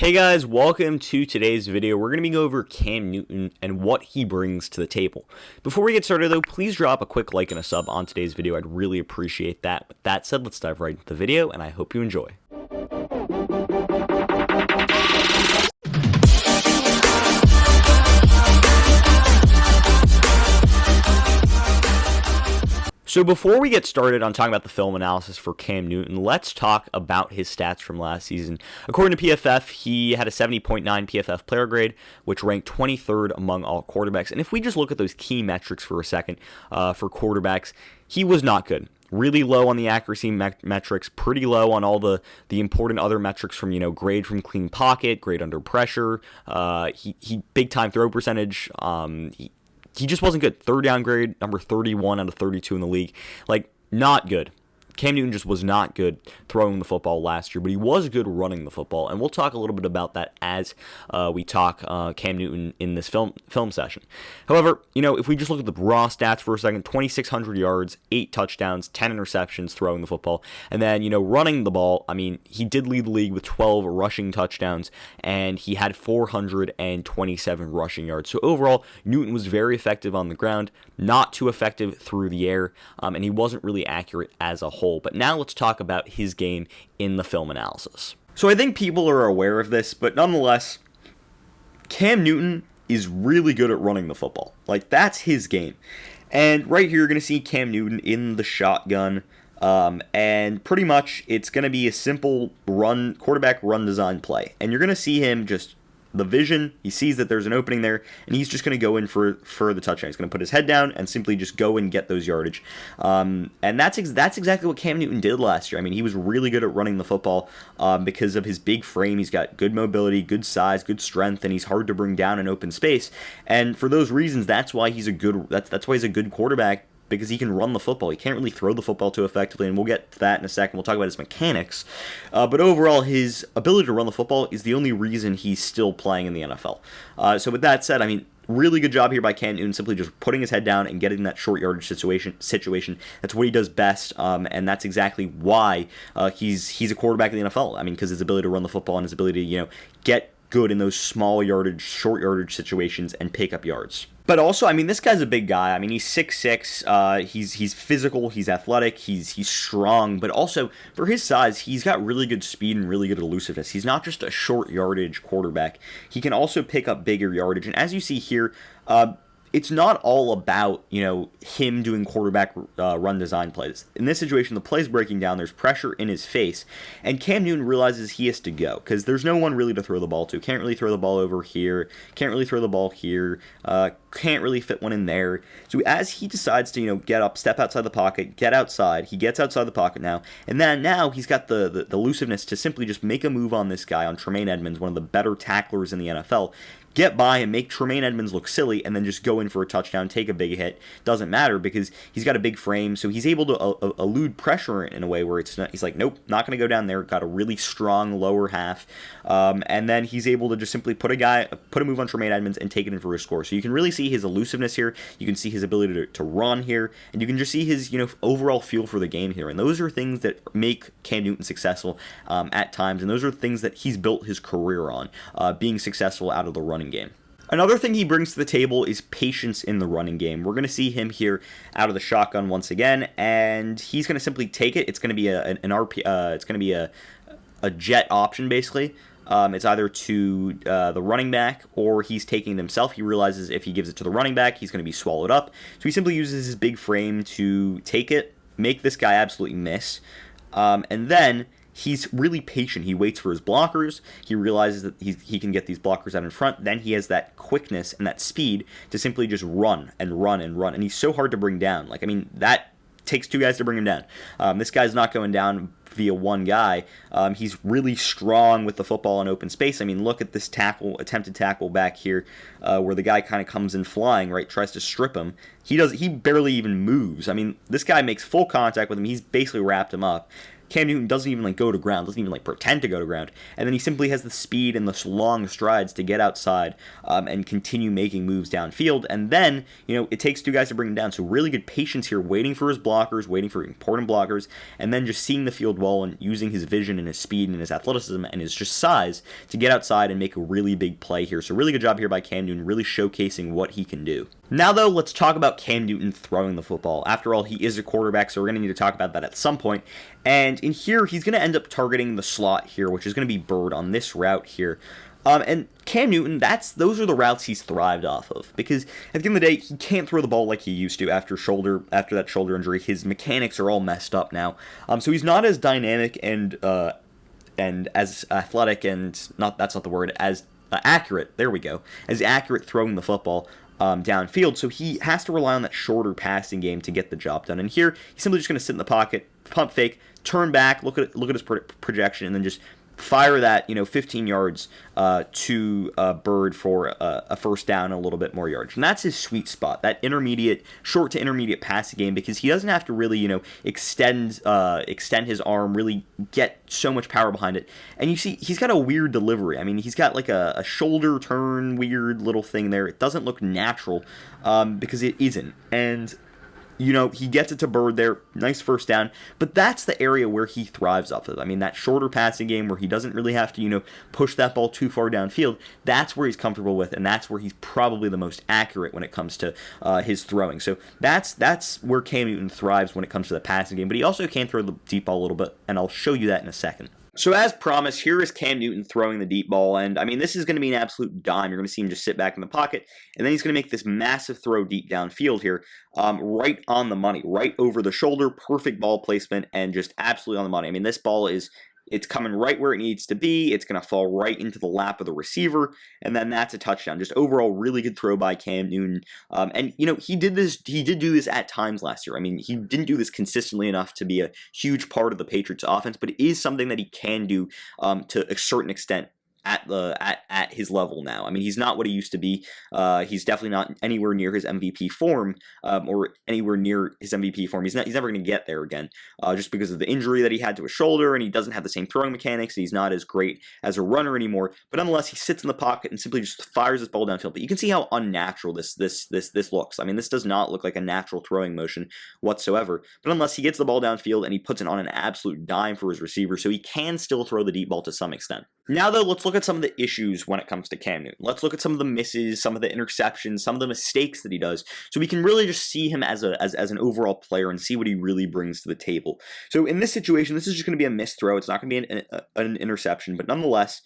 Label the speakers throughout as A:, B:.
A: Hey guys, welcome to today's video. We're going to be going over Cam Newton and what he brings to the table. Before we get started though, please drop a quick like and a sub on today's video. I'd really appreciate that. With that said, let's dive right into the video and I hope you enjoy. So before we get started on talking about the film analysis for Cam Newton, let's talk about his stats from last season. According to PFF, he had a 70.9 PFF player grade, which ranked 23rd among all quarterbacks. And if we just look at those key metrics for a second for quarterbacks, he was not good. Really low on the accuracy metrics, pretty low on all the important other metrics from, grade from clean pocket, grade under pressure, he big time throw percentage, he just wasn't good. Third down grade, number 31 out of 32 in the league. Not good. Cam Newton just was not good throwing the football last year, but he was good running the football, and we'll talk a little bit about that as we talk Cam Newton in this film session. However, if we just look at the raw stats for a second, 2,600 yards, 8 touchdowns, 10 interceptions throwing the football, and then, running the ball, he did lead the league with 12 rushing touchdowns, and he had 427 rushing yards. So overall, Newton was very effective on the ground, not too effective through the air, and he wasn't really accurate as a whole. But now let's talk about his game in the film analysis. So I think people are aware of this, but nonetheless, Cam Newton is really good at running the football. That's his game. And right here, you're going to see Cam Newton in the shotgun. And pretty much it's going to be a simple quarterback run design play. And you're going to see him just the vision, he sees that there's an opening there, and he's just going to go in for the touchdown. He's going to put his head down and simply just go and get those yardage. And that's exactly what Cam Newton did last year. He was really good at running the football because of his big frame. He's got good mobility, good size, good strength, and he's hard to bring down in open space. And for those reasons, that's why he's a good quarterback, because he can run the football. He can't really throw the football too effectively, and we'll get to that in a second. We'll talk about his mechanics. But overall, his ability to run the football is the only reason he's still playing in the NFL. So with that said, really good job here by Cam Newton, simply just putting his head down and getting that short yardage situation. That's what he does best, and that's exactly why he's a quarterback in the NFL. Because his ability to run the football and his ability to, get good in those short yardage situations and pick up yards. But also, this guy's a big guy. He's 6'6", he's physical, he's athletic, he's strong, but also, for his size, he's got really good speed and really good elusiveness. He's not just a short yardage quarterback. He can also pick up bigger yardage, and as you see here, it's not all about, him doing quarterback run design plays. In this situation, the play's breaking down, there's pressure in his face, and Cam Newton realizes he has to go, because there's no one really to throw the ball to. Can't really throw the ball over here, can't really throw the ball here, can't really fit one in there. So as he decides to, get up, step outside the pocket, get outside, he gets outside the pocket now, and then now he's got the elusiveness to simply just make a move on this guy, on Tremaine Edmonds, one of the better tacklers in the NFL, get by and make Tremaine Edmonds look silly, and then just go in for a touchdown, take a big hit. Doesn't matter because he's got a big frame, so he's able to elude pressure in a way where he's like, nope, not going to go down there. Got a really strong lower half, and then he's able to just simply put a move on Tremaine Edmonds and take it in for a score. So you can really see his elusiveness here. You can see his ability to run here, and you can just see his overall feel for the game here. And those are things that make Cam Newton successful at times, and those are things that he's built his career on, being successful out of the running game. Another thing he brings to the table is patience in the running game. We're going to see him here out of the shotgun once again, and he's going to simply take it. It's going to be it's going to be a jet option basically. It's either to the running back or he's taking it himself. He realizes if he gives it to the running back, he's going to be swallowed up. So he simply uses his big frame to take it, make this guy absolutely miss, and then he's really patient. He waits for his blockers. He realizes that he can get these blockers out in front. Then he has that quickness and that speed to simply just run and run and run. And he's so hard to bring down. That takes two guys to bring him down. This guy's not going down via one guy. He's really strong with the football in open space. Look at this attempted tackle back here, where the guy kind of comes in flying, right? Tries to strip him. He barely even moves. This guy makes full contact with him. He's basically wrapped him up. Cam Newton doesn't even go to ground, doesn't even pretend to go to ground, and then he simply has the speed and the long strides to get outside and continue making moves downfield, and then it takes two guys to bring him down. So really good patience here, waiting for his blockers, waiting for important blockers, and then just seeing the field well and using his vision and his speed and his athleticism and his just size to get outside and make a really big play here. So really good job here by Cam Newton, really showcasing what he can do. Now, though, let's talk about Cam Newton throwing the football. After all, he is a quarterback, so we're going to need to talk about that at some point. And in here, he's going to end up targeting the slot here, which is going to be Bird on this route here. And Cam Newton, those are the routes he's thrived off of, because at the end of the day, he can't throw the ball like he used to after that shoulder injury. His mechanics are all messed up now. So he's not as dynamic and as athletic and that's not the word, as accurate. There we go. As accurate throwing the football downfield, so he has to rely on that shorter passing game to get the job done. And here, he's simply just going to sit in the pocket, pump fake, turn back, look at his projection, and then just fire that 15 yards to Bird for a first down and a little bit more yards. And that's his sweet spot, that short to intermediate passing game, because he doesn't have to really extend his arm, really get so much power behind it. And you see he's got a weird delivery. I mean, he's got a shoulder turn weird little thing there. It doesn't look natural because it isn't. And he gets it to Bird there, nice first down, but that's the area where he thrives off of. I mean, that shorter passing game where he doesn't really have to, push that ball too far downfield, that's where he's comfortable with, and that's where he's probably the most accurate when it comes to his throwing. So that's where Cam Newton thrives when it comes to the passing game, but he also can throw the deep ball a little bit, and I'll show you that in a second. So as promised, here is Cam Newton throwing the deep ball, and I mean, this is going to be an absolute dime. You're going to see him just sit back in the pocket, and then he's going to make this massive throw deep downfield here, right on the money, right over the shoulder, perfect ball placement, and just absolutely on the money. I mean, this ball it's coming right where it needs to be. It's going to fall right into the lap of the receiver, and then that's a touchdown. Just overall, really good throw by Cam Newton. And he did do this at times last year. I mean, he didn't do this consistently enough to be a huge part of the Patriots offense, but it is something that he can do to a certain extent at his level now. I mean, he's not what he used to be. He's definitely not anywhere near his MVP form, or anywhere near his MVP form. He's never going to get there again, just because of the injury that he had to his shoulder, and he doesn't have the same throwing mechanics. And he's not as great as a runner anymore. But nonetheless, he sits in the pocket and simply just fires his ball downfield. But you can see how unnatural this looks. I mean, this does not look like a natural throwing motion whatsoever. But nonetheless, he gets the ball downfield and he puts it on an absolute dime for his receiver, so he can still throw the deep ball to some extent. Now, though, let's look at some of the issues when it comes to Cam Newton. Let's look at some of the misses, some of the interceptions, some of the mistakes that he does, so we can really just see him as an overall player and see what he really brings to the table. So in this situation, this is just going to be a missed throw. It's not going to be an interception, but nonetheless,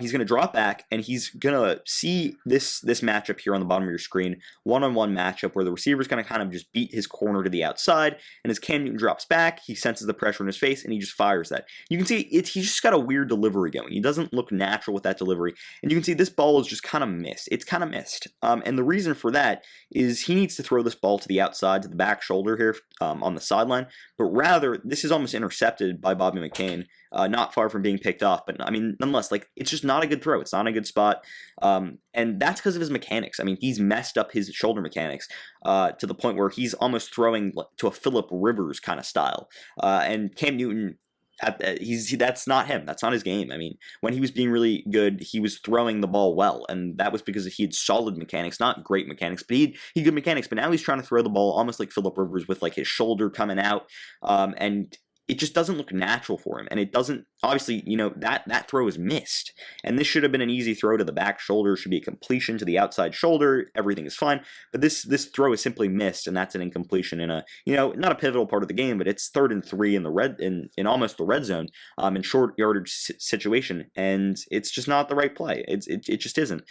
A: he's going to drop back, and he's going to see this matchup here on the bottom of your screen, one-on-one matchup where the receiver's going to kind of just beat his corner to the outside, and as Cam Newton drops back, he senses the pressure in his face, and he just fires that. You can see he's just got a weird delivery going. He doesn't look natural with that delivery, and you can see this ball is just kind of missed. It's kind of missed, and the reason for that is he needs to throw this ball to the outside, to the back shoulder here on the sideline, but rather this is almost intercepted by Bobby McCain, not far from being picked off. But I mean, nonetheless, it's just not a good throw. It's not a good spot, and that's because of his mechanics. I mean, he's messed up his shoulder mechanics to the point where he's almost throwing to a Phillip Rivers kind of style, and Cam Newton, that's not him. That's not his game. I mean, when he was being really good, he was throwing the ball well, and that was because he had solid mechanics, not great mechanics, but he had good mechanics. But now he's trying to throw the ball almost like Phillip Rivers, with his shoulder coming out, and it just doesn't look natural for him. And it doesn't, obviously, that throw is missed. And this should have been an easy throw to the back shoulder, should be a completion to the outside shoulder. Everything is fine. But this throw is simply missed, and that's an incompletion in a, not a pivotal part of the game, but it's 3rd and 3 in almost the red zone, in short yardage situation. And it's just not the right play. It just isn't.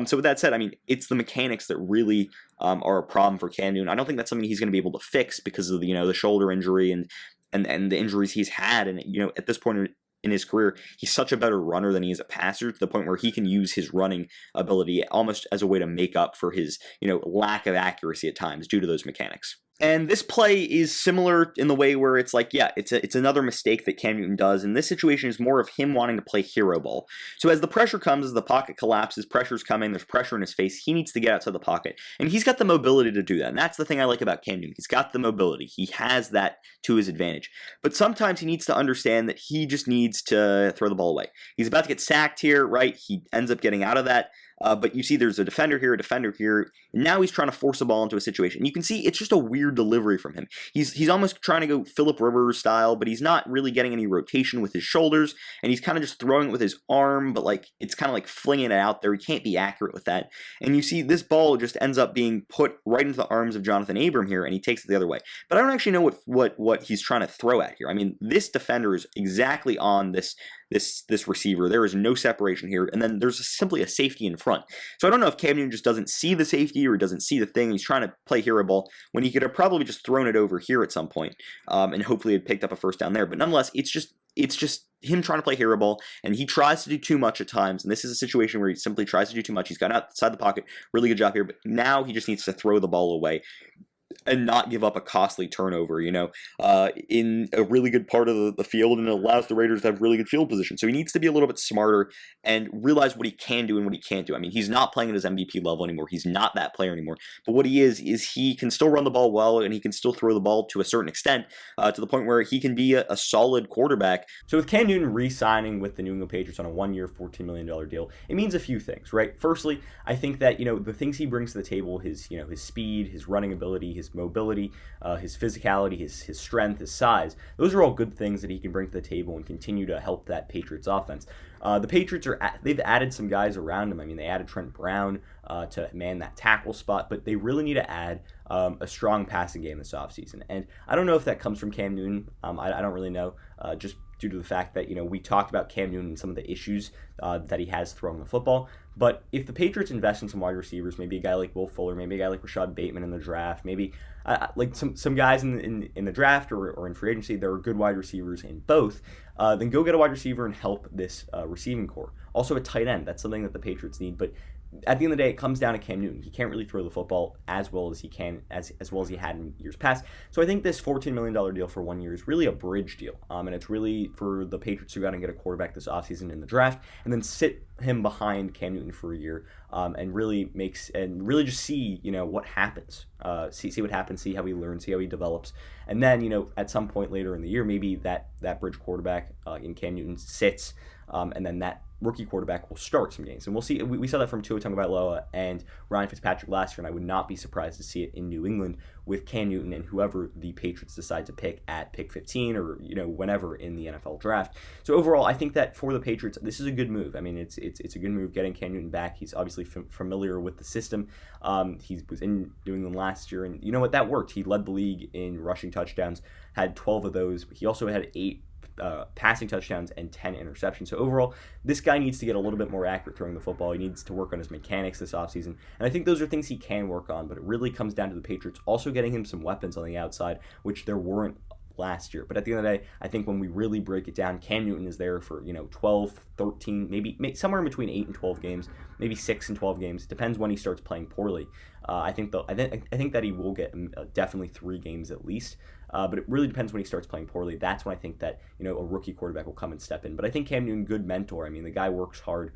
A: So with that said, I mean, it's the mechanics that really are a problem for Cam Newton. I don't think that's something he's going to be able to fix because of the shoulder injury and the injuries he's had. And, at this point in his career, he's such a better runner than he is a passer, to the point where he can use his running ability almost as a way to make up for his, lack of accuracy at times due to those mechanics. And this play is similar in the way where it's like, yeah, it's another mistake that Cam Newton does. And this situation is more of him wanting to play hero ball. So as the pressure comes, as the pocket collapses, pressure's coming, there's pressure in his face, he needs to get outside the pocket. And he's got the mobility to do that. And that's the thing I like about Cam Newton. He's got the mobility. He has that to his advantage. But sometimes he needs to understand that he just needs to throw the ball away. He's about to get sacked here, right? He ends up getting out of that. But you see there's a defender here, and now he's trying to force a ball into a situation. You can see it's just a weird delivery from him. He's almost trying to go Phillip Rivers style, but he's not really getting any rotation with his shoulders, and he's kind of just throwing it with his arm, but like it's kind of like flinging it out there. He can't be accurate with that. And you see this ball just ends up being put right into the arms of Jonathan Abram here, and he takes it the other way. But I don't actually know what he's trying to throw at here. I mean, this defender is exactly on this receiver. There is no separation here, and then there's simply a safety in front. So I don't know if Cam Newton just doesn't see the safety or he doesn't see the thing. He's trying to play hero ball when he could have probably just thrown it over here at some point, and hopefully had picked up a first down there. But nonetheless, it's just him trying to play hero ball, and he tries to do too much at times, and this is a situation where he simply tries to do too much. He's got outside the pocket, really good job here, but now he just needs to throw the ball away and not give up a costly turnover, in a really good part of the field, and it allows the Raiders to have really good field position. So he needs to be a little bit smarter and realize what he can do and what he can't do. I mean, he's not playing at his MVP level anymore. He's not that player anymore. But what he is he can still run the ball well, and he can still throw the ball to a certain extent, to the point where he can be a solid quarterback. So with Cam Newton re-signing with the New England Patriots on a 1-year, $14 million deal, it means a few things, right? Firstly, I think that, the things he brings to the table, his speed, his running ability, his mobility, his physicality, his strength, his size, those are all good things that he can bring to the table and continue to help that Patriots offense. The Patriots they've added some guys around him. I mean, they added Trent Brown to man that tackle spot, but they really need to add a strong passing game this offseason. And I don't know if that comes from Cam Newton. I don't really know, just due to the fact that, we talked about Cam Newton and some of the issues that he has throwing the football. But if the Patriots invest in some wide receivers, maybe a guy like Will Fuller, maybe a guy like Rashad Bateman in the draft, maybe like some guys in the draft or in free agency, there are good wide receivers in both, then go get a wide receiver and help this receiving core. Also a tight end, that's something that the Patriots need, but at the end of the day, it comes down to Cam Newton. He can't really throw the football as well as he can, as well as he had in years past. So I think this $14 million deal for 1 year is really a bridge deal. And it's really for the Patriots who got to get a quarterback this offseason in the draft and then sit him behind Cam Newton for a year, and really just see, what happens. See what happens, see how he learns, see how he develops. And then, at some point later in the year, maybe that bridge quarterback in Cam Newton sits, and then that rookie quarterback will start some games. And we'll see. We saw that from Tua Tagovailoa and Ryan Fitzpatrick last year, and I would not be surprised to see it in New England with Cam Newton and whoever the Patriots decide to pick at pick 15 or, whenever in the NFL draft. So overall, I think that for the Patriots, this is a good move. I mean, it's a good move getting Cam Newton back. He's obviously familiar with the system. He was in New England last year, and you know what? That worked. He led the league in rushing touchdowns, had 12 of those. He also had 8 passing touchdowns and 10 interceptions. So overall, this guy needs to get a little bit more accurate throwing the football. He needs to work on his mechanics this offseason. And I think those are things he can work on, but it really comes down to the Patriots also getting him some weapons on the outside, which there weren't last year. But at the end of the day, I think when we really break it down, Cam Newton is there for 12, 13, maybe somewhere in between 8 and 12 games, maybe 6 and 12 games. It depends when he starts playing poorly. I think that he will get definitely 3 games at least. But it really depends when he starts playing poorly. That's when I think that a rookie quarterback will come and step in. But I think Cam Newton, good mentor. I mean, the guy works hard.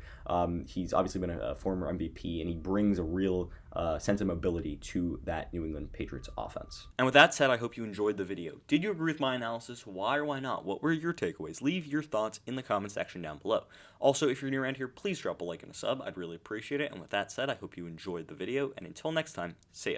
A: He's obviously been a former MVP, and he brings a real sense of mobility to that New England Patriots offense. And with that said, I hope you enjoyed the video. Did you agree with my analysis? Why or why not? What were your takeaways? Leave your thoughts in the comment section down below. Also, if you're new around here, please drop a like and a sub. I'd really appreciate it. And with that said, I hope you enjoyed the video. And until next time, see ya.